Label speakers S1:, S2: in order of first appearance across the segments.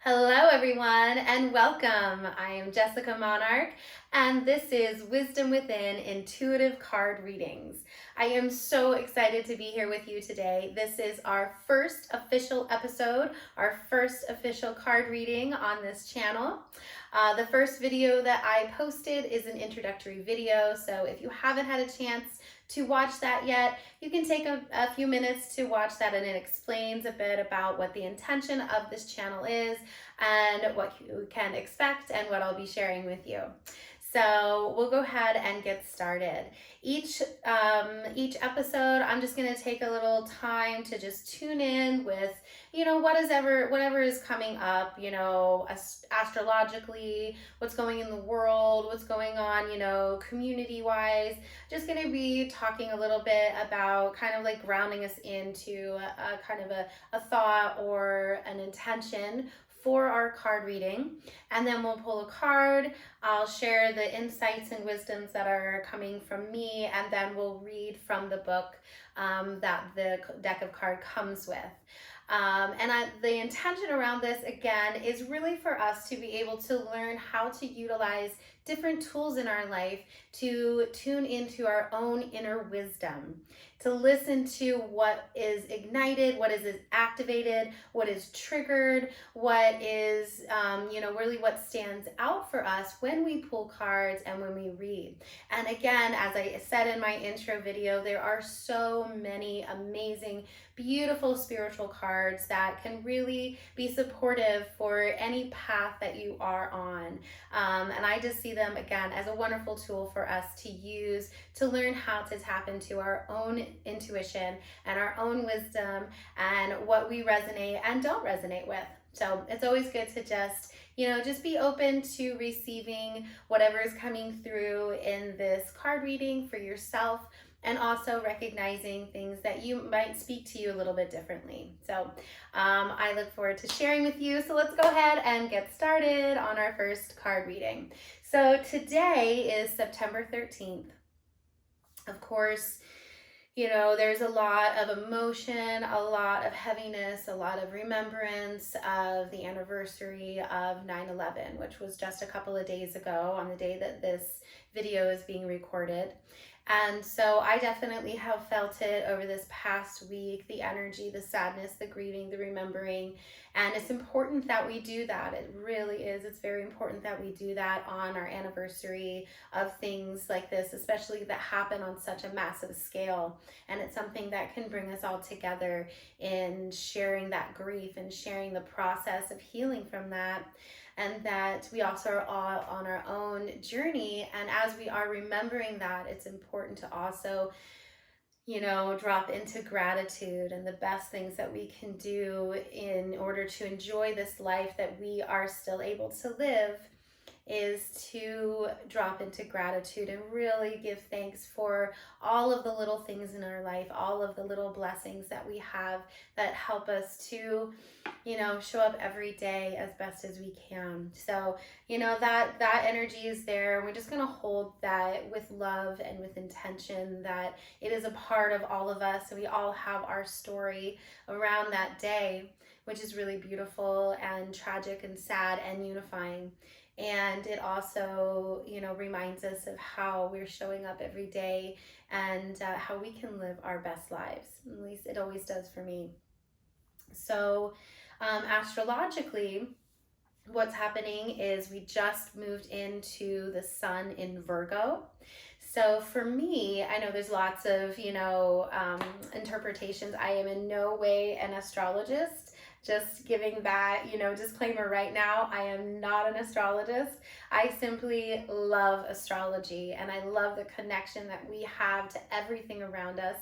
S1: Hello, everyone, and welcome. I am Jessica Monarch, and this is Wisdom Within Intuitive Card Readings. I am so excited to be here with you today. This is our first official episode, our first official card reading on this channel. The first video that I posted is an introductory video, so if you haven't had a chance to watch that yet, you can take a few minutes to watch that, and it explains a bit about what the intention of this channel is and what you can expect and what I'll be sharing with you. So we'll go ahead and get started. Each episode, I'm just going to take a little time to just tune in with, whatever is coming up, astrologically, what's going in the world, what's going on, community-wise. Just going to be talking a little bit about kind of like grounding us into a thought or an intention for our card reading, and then we'll pull a card. I'll share the insights and wisdoms that are coming from me, and then we'll read from the book that the deck of card comes with. The intention around this, again, is really for us to be able to learn how to utilize different tools in our life to tune into our own inner wisdom, to listen to what is ignited, what is activated, what is triggered, what is, really what stands out for us when we pull cards and when we read. And again, as I said in my intro video, there are so many amazing, beautiful spiritual cards that can really be supportive for any path that you are on. And I just see them, again, as a wonderful tool for us to use to learn how to tap into our own intuition and our own wisdom and what we resonate and don't resonate with. So it's always good to just be open to receiving whatever is coming through in this card reading for yourself, and also recognizing things that you might speak to you a little bit differently. So I look forward to sharing with you. So let's go ahead and get started on our first card reading. So today is September 13th. Of course, there's a lot of emotion, a lot of heaviness, a lot of remembrance of the anniversary of 9/11, which was just a couple of days ago on the day that this video is being recorded. And so I definitely have felt it over this past week, the energy, the sadness, the grieving, the remembering. And it's important that we do that. It really is. It's very important that we do that on our anniversary of things like this, especially that happen on such a massive scale. And it's something that can bring us all together in sharing that grief and sharing the process of healing from that. And that we also are all on our own journey. And as we are remembering that, it's important to also, drop into gratitude and the best things that we can do in order to enjoy this life that we are still able to live, is to drop into gratitude and really give thanks for all of the little things in our life, all of the little blessings that we have that help us to, show up every day as best as we can. So, that energy is there. We're just going to hold that with love and with intention, that it is a part of all of us. And we all have our story around that day, which is really beautiful and tragic and sad and unifying. And it also, reminds us of how we're showing up every day and how we can live our best lives. At least it always does for me. So astrologically, what's happening is we just moved into the sun in Virgo. So for me, I know there's lots of, interpretations. I am in no way an astrologist. Just giving that, disclaimer right now, I am not an astrologist. I simply love astrology, and I love the connection that we have to everything around us.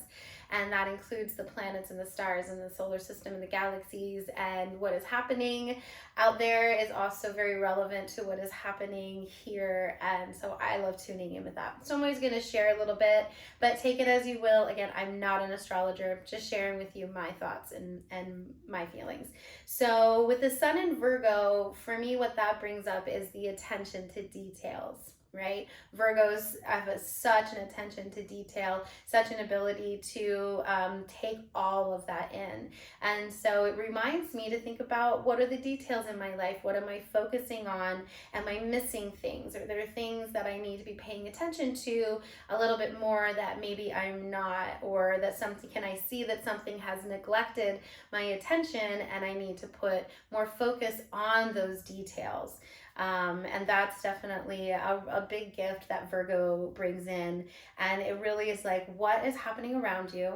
S1: And that includes the planets and the stars and the solar system and the galaxies, and what is happening out there is also very relevant to what is happening here. And so I love tuning in with that. So I'm always going to share a little bit, but take it as you will. Again, I'm not an astrologer, just sharing with you my thoughts and my feelings. So with the sun in Virgo, for me, what that brings up is the attention to details. right? Virgos have such an attention to detail, such an ability to take all of that in. And so it reminds me to think about, what are the details in my life? What am I focusing on? Am I missing things? Are there things that I need to be paying attention to a little bit more that maybe I'm not? Or that something, can I see that something has neglected my attention and I need to put more focus on those details? And that's definitely a big gift that Virgo brings in. And it really is like, what is happening around you?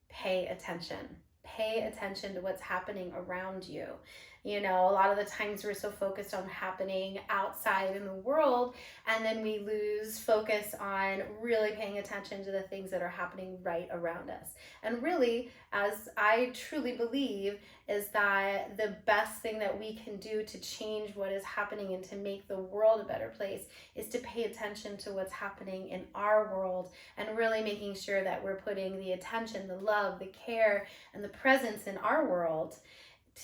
S1: Pay attention. Pay attention to what's happening around you. You know, a lot of the times we're so focused on happening outside in the world, and then we lose focus on really paying attention to the things that are happening right around us. And really, as I truly believe, is that the best thing that we can do to change what is happening and to make the world a better place is to pay attention to what's happening in our world, and really making sure that we're putting the attention, the love, the care, and the presence in our world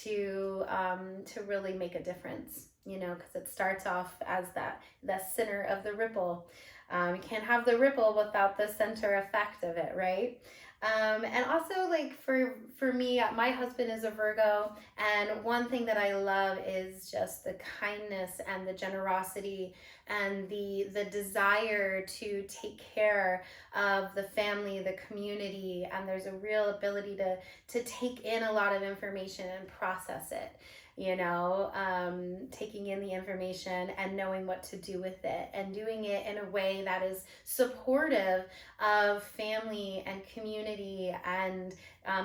S1: to really make a difference, you know, because it starts off as the center of the ripple. You can't have the ripple without the center effect of it, right? And also, like, for me, my husband is a Virgo, and one thing that I love is just the kindness and the generosity and the desire to take care of the family, the community, and there's a real ability to take in a lot of information and process it. You know, taking in the information and knowing what to do with it, and doing it in a way that is supportive of family and community, and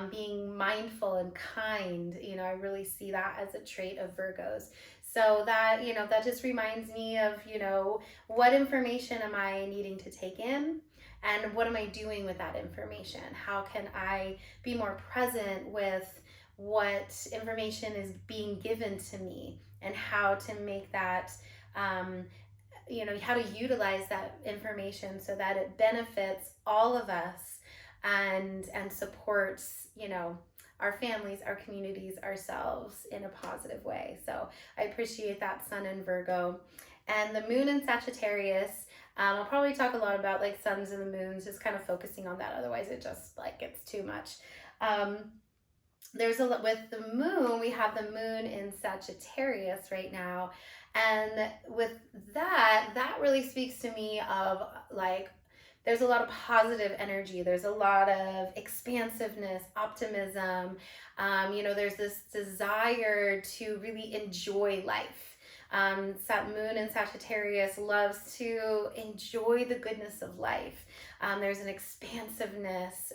S1: being mindful and kind. You know, I really see that as a trait of Virgos. So that, you know, that just reminds me of, you know, what information am I needing to take in? And what am I doing with that information? How can I be more present with what information is being given to me, and how to make that, you know, how to utilize that information so that it benefits all of us, and supports, you know, our families, our communities, ourselves in a positive way. So I appreciate that sun in Virgo. And the moon in Sagittarius, I'll probably talk a lot about like suns and the moons, just kind of focusing on that. Otherwise it just like gets too much. There's a lot with the moon. We have the moon in Sagittarius right now. And with that really speaks to me of like, there's a lot of positive energy. There's a lot of expansiveness, optimism. You know, there's this desire to really enjoy life. Moon in Sagittarius loves to enjoy the goodness of life. There's an expansiveness,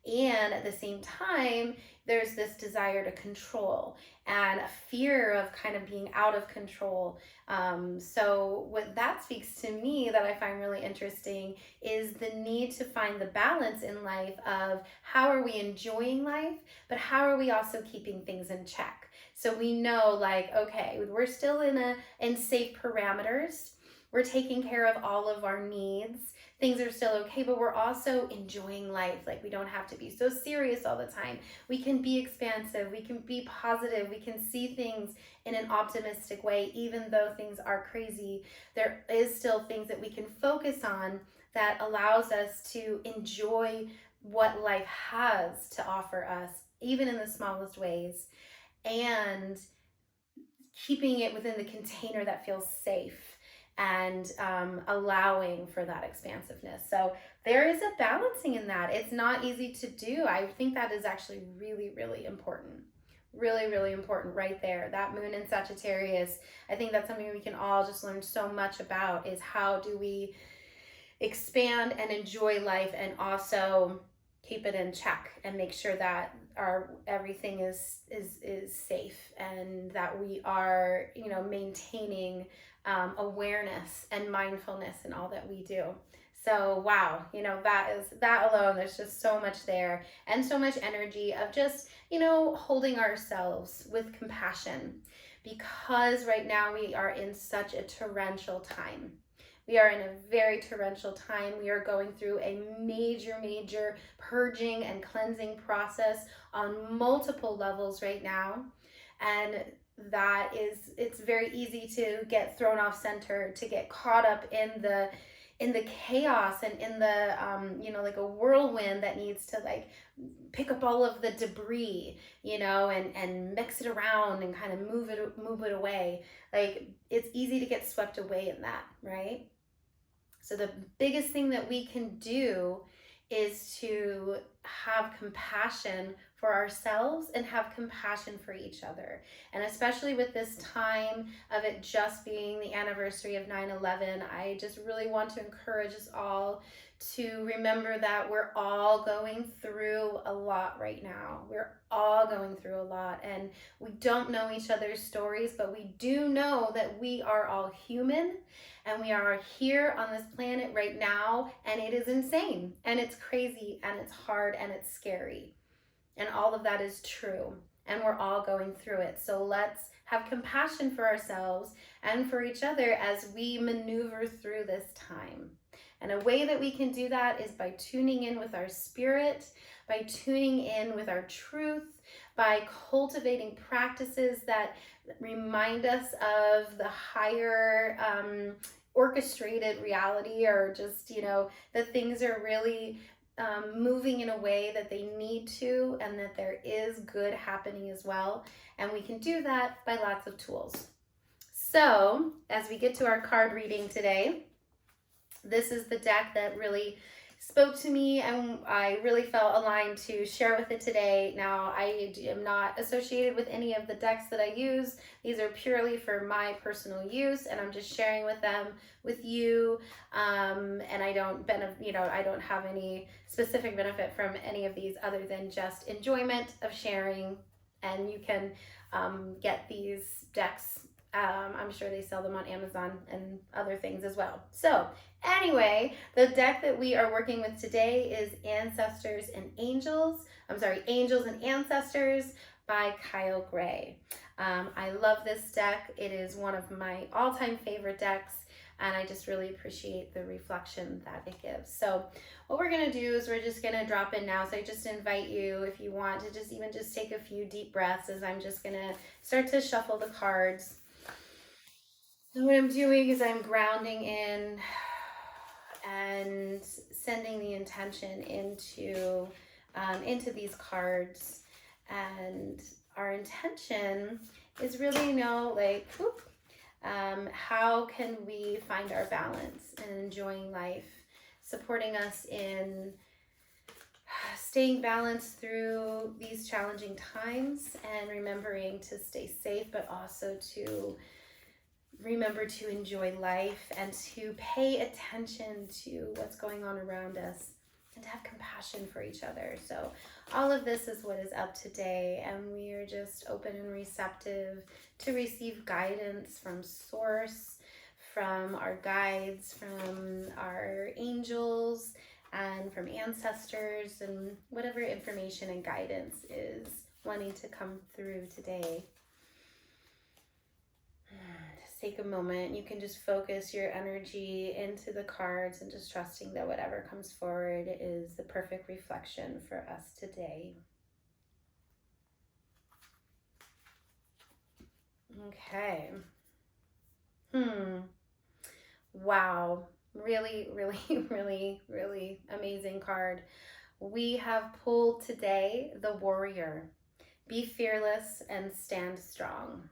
S1: and at the same time, there's this desire to control and a fear of kind of being out of control. So what that speaks to me that I find really interesting is the need to find the balance in life of how are we enjoying life, but how are we also keeping things in check? So we know, like, okay, we're still in safe parameters. We're taking care of all of our needs. Things are still okay, but we're also enjoying life. Like, we don't have to be so serious all the time. We can be expansive. We can be positive. We can see things in an optimistic way. Even though things are crazy, there is still things that we can focus on that allows us to enjoy what life has to offer us, even in the smallest ways, and keeping it within the container that feels safe, and allowing for that expansiveness. So there is a balancing in that. It's not easy to do. I think that is actually really, really important. Really, really important right there. That moon in Sagittarius, I think that's something we can all just learn so much about, is how do we expand and enjoy life and also keep it in check and make sure that our everything is safe, and that we are, you know, maintaining awareness and mindfulness in all that we do. So wow, you know, that alone, there's just so much there, and so much energy of just, you know, holding ourselves with compassion, because right now we are in such a torrential time. We are in a very torrential time. We are going through a major purging and cleansing process on multiple levels right now. And that it's very easy to get thrown off center, to get caught up in the chaos and in the like a whirlwind that needs to like pick up all of the debris, and mix it around and kind of move it away. Like, it's easy to get swept away in that, right? So the biggest thing that we can do is to have compassion for ourselves and have compassion for each other. And especially with this time of it just being the anniversary of 9/11, I just really want to encourage us all to remember that we're all going through a lot right now. We're all going through a lot, and we don't know each other's stories, but we do know that we are all human, and we are here on this planet right now, and it is insane, and it's crazy, and it's hard, and it's scary. And all of that is true, and we're all going through it. So let's have compassion for ourselves and for each other as we maneuver through this time. And a way that we can do that is by tuning in with our spirit, by tuning in with our truth, by cultivating practices that remind us of the higher orchestrated reality, or just, that things are really moving in a way that they need to, and that there is good happening as well. And we can do that by lots of tools. So as we get to our card reading today, this is the deck that really spoke to me, and I really felt aligned to share with it today. Now, I am not associated with any of the decks that I use. These are purely for my personal use, and I'm just sharing with them with you. And I don't I don't have any specific benefit from any of these other than just enjoyment of sharing. And you can get these decks. I'm sure they sell them on Amazon and other things as well. So anyway, the deck that we are working with today is Angels and Ancestors by Kyle Gray. I love this deck. It is one of my all-time favorite decks, and I just really appreciate the reflection that it gives. So what we're going to do is we're just going to drop in now. So I just invite you, if you want, to just take a few deep breaths, as I'm just going to start to shuffle the cards. And what I'm doing is I'm grounding in and sending the intention into these cards. And our intention is really, how can we find our balance and enjoying life, supporting us in staying balanced through these challenging times, and remembering to stay safe, but also to remember to enjoy life and to pay attention to what's going on around us, and to have compassion for each other. So all of this is what is up today, and we are just open and receptive to receive guidance from Source, from our guides, from our angels, and from ancestors, and whatever information and guidance is wanting to come through today. Take a moment. You can just focus your energy into the cards and just trusting that whatever comes forward is the perfect reflection for us today. Okay. Wow. Really, really, really, really amazing card. We have pulled today the Warrior. Be fearless and stand strong.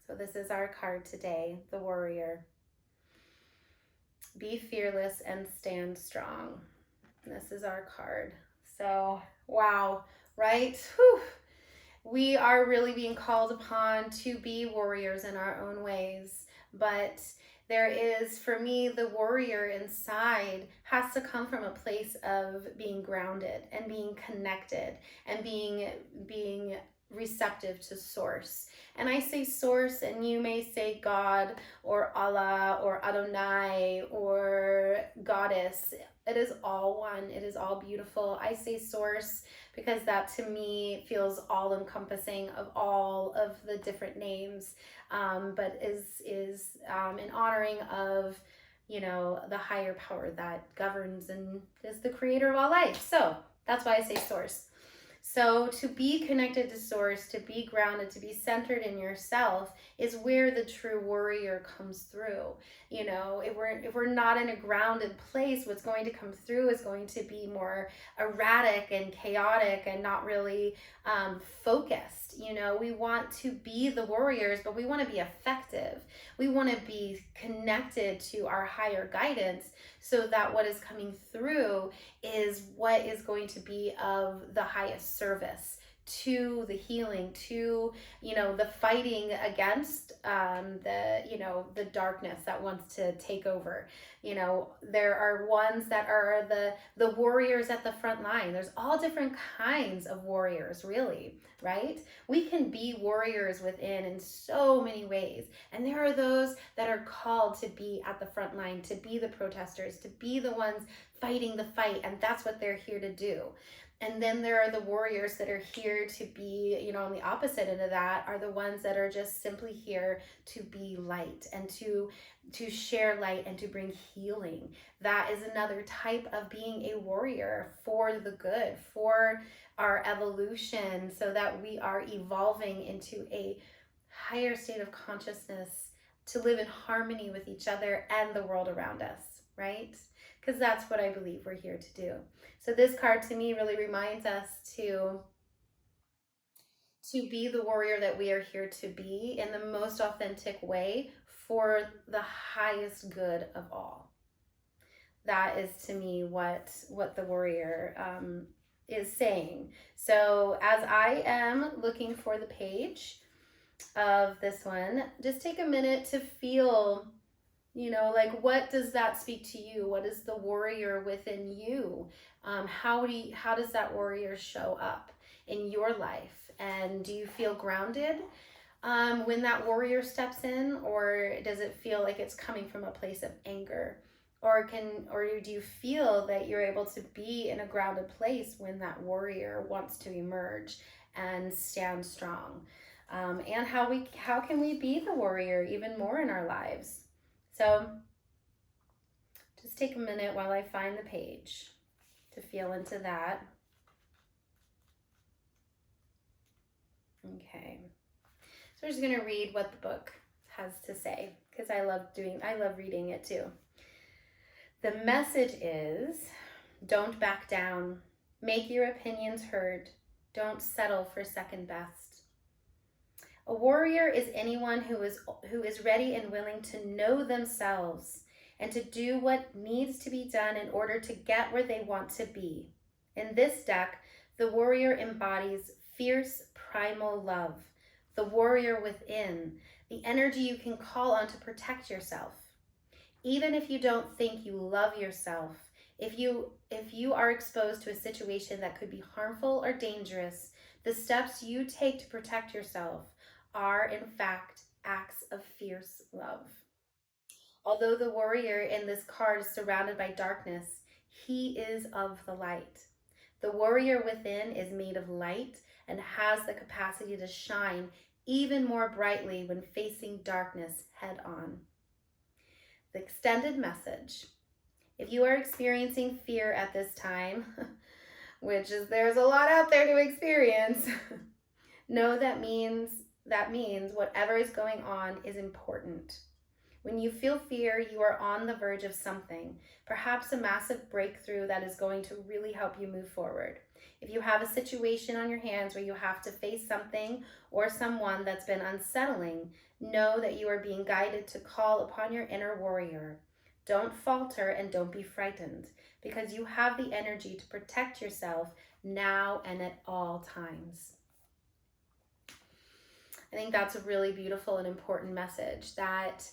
S1: So this is our card today, the Warrior. Be fearless and stand strong. This is our card. So, wow, right? Whew. We are really being called upon to be warriors in our own ways, but there is, for me, the warrior inside has to come from a place of being grounded and being connected and being receptive to Source. And I say Source, and you may say God or Allah or Adonai or Goddess. It is all one. It is all beautiful. I say Source because that to me feels all encompassing of all of the different names, but is in honoring of, the higher power that governs and is the creator of all life. So that's why I say Source. So to be connected to source, to be grounded, to be centered in yourself is where the true warrior comes through. You know, if we're not in a grounded place, what's going to come through is going to be more erratic and chaotic and not really focused. You know, we want to be the warriors, but we want to be effective. We want to be connected to our higher guidance so that what is coming through is what is going to be of the highest service to the healing, to, you know, the fighting against the, you know, the darkness that wants to take over. You know, there are ones that are the warriors at the front line. There's all different kinds of warriors, really, right? We can be warriors within in so many ways. And there are those that are called to be at the front line, to be the protesters, to be the ones fighting the fight, and that's what they're here to do. And then there are the warriors that are here to be, you know, on the opposite end of that are the ones that are just simply here to be light and to share light and to bring healing. That is another type of being a warrior for the good, for our evolution, so that we are evolving into a higher state of consciousness to live in harmony with each other and the world around us, right? Because that's what I believe we're here to do. So this card to me really reminds us to be the warrior that we are here to be in the most authentic way for the highest good of all. That is to me what the warrior is saying. So as I am looking for the page of this one, just take a minute to feel, you know, like, what does that speak to you? What is the warrior within you? How does that warrior show up in your life? And do you feel grounded when that warrior steps in, or does it feel like it's coming from a place of anger? Or do you feel that you're able to be in a grounded place when that warrior wants to emerge and stand strong? And how can we be the warrior even more in our lives? So just take a minute while I find the page to feel into that. Okay. So we're just going to read what the book has to say, because I love reading it too. The message is, don't back down. Make your opinions heard. Don't settle for second best. A warrior is anyone who is ready and willing to know themselves and to do what needs to be done in order to get where they want to be. In this deck, the warrior embodies fierce primal love, the warrior within, the energy you can call on to protect yourself. Even if you don't think you love yourself, if you are exposed to a situation that could be harmful or dangerous, the steps you take to protect yourself are in fact acts of fierce love. Although the warrior in this card is surrounded by darkness, he is of the light. The warrior within is made of light and has the capacity to shine even more brightly when facing darkness head on. The extended message. If you are experiencing fear at this time, which is there's a lot out there to experience, know that means whatever is going on is important. When you feel fear, you are on the verge of something, perhaps a massive breakthrough that is going to really help you move forward. If you have a situation on your hands where you have to face something or someone that's been unsettling, know that you are being guided to call upon your inner warrior. Don't falter and don't be frightened, because you have the energy to protect yourself now and at all times. I think that's a really beautiful and important message, that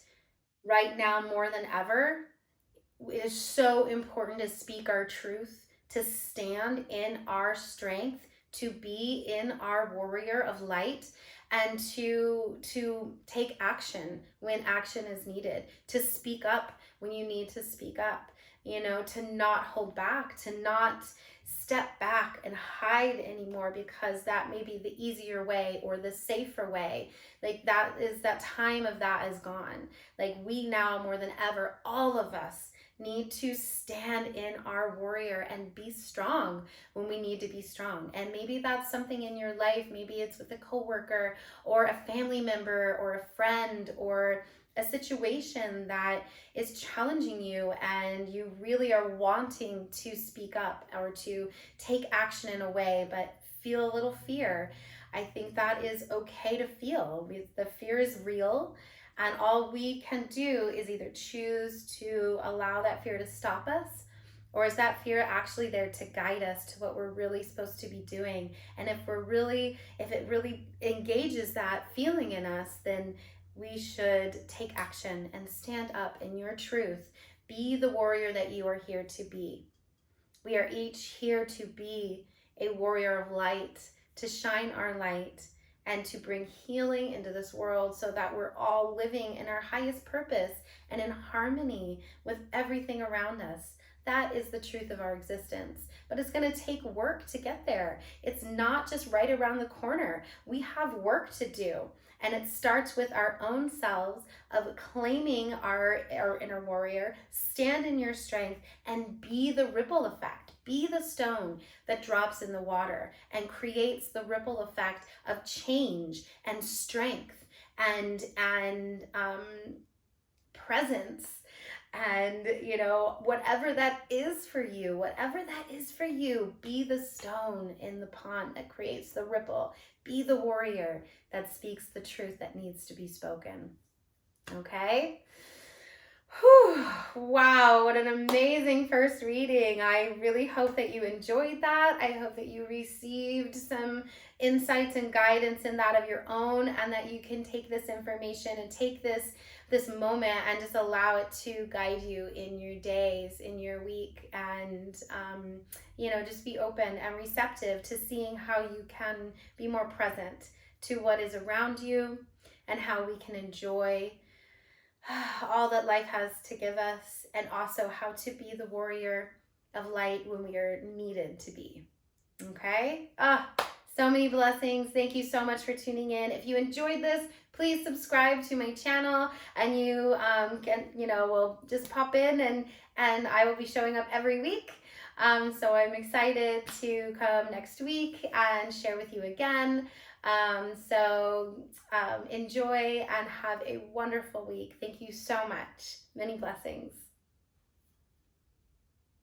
S1: right now more than ever, it is so important to speak our truth, to stand in our strength, to be in our warrior of light, and to take action when action is needed, to speak up when you need to speak up, you know, to not hold back, to not step back and hide anymore, because that may be the easier way or the safer way. Like, that time of that is gone. Like, we now more than ever, all of us need to stand in our warrior and be strong when we need to be strong. And maybe that's something in your life. Maybe it's with a coworker or a family member or a friend or a situation that is challenging you, and you really are wanting to speak up or to take action in a way, but feel a little fear. I think that is okay to feel. The fear is real, and all we can do is either choose to allow that fear to stop us, or is that fear actually there to guide us to what we're really supposed to be doing? And if it really engages that feeling in us, then we should take action and stand up in your truth. Be the warrior that you are here to be. We are each here to be a warrior of light, to shine our light, and to bring healing into this world so that we're all living in our highest purpose and in harmony with everything around us. That is the truth of our existence. But it's going to take work to get there. It's not just right around the corner. We have work to do. And it starts with our own selves of claiming our inner warrior, stand in your strength, and be the ripple effect. Be the stone that drops in the water and creates the ripple effect of change and strength and presence. And, whatever that is for you, be the stone in the pond that creates the ripple. Be the warrior that speaks the truth that needs to be spoken. Okay? Whew. Wow, what an amazing first reading. I really hope that you enjoyed that. I hope that you received some insights and guidance in that of your own, and that you can take this information and take this moment and just allow it to guide you in your days, in your week, and just be open and receptive to seeing how you can be more present to what is around you and how we can enjoy all that life has to give us, and also how to be the warrior of light when we are needed to be. Okay? So many blessings. Thank you so much for tuning in. If you enjoyed this, please subscribe to my channel, and you will just pop in, and I will be showing up every week. So I'm excited to come next week and share with you again. Enjoy and have a wonderful week. Thank you so much. Many blessings.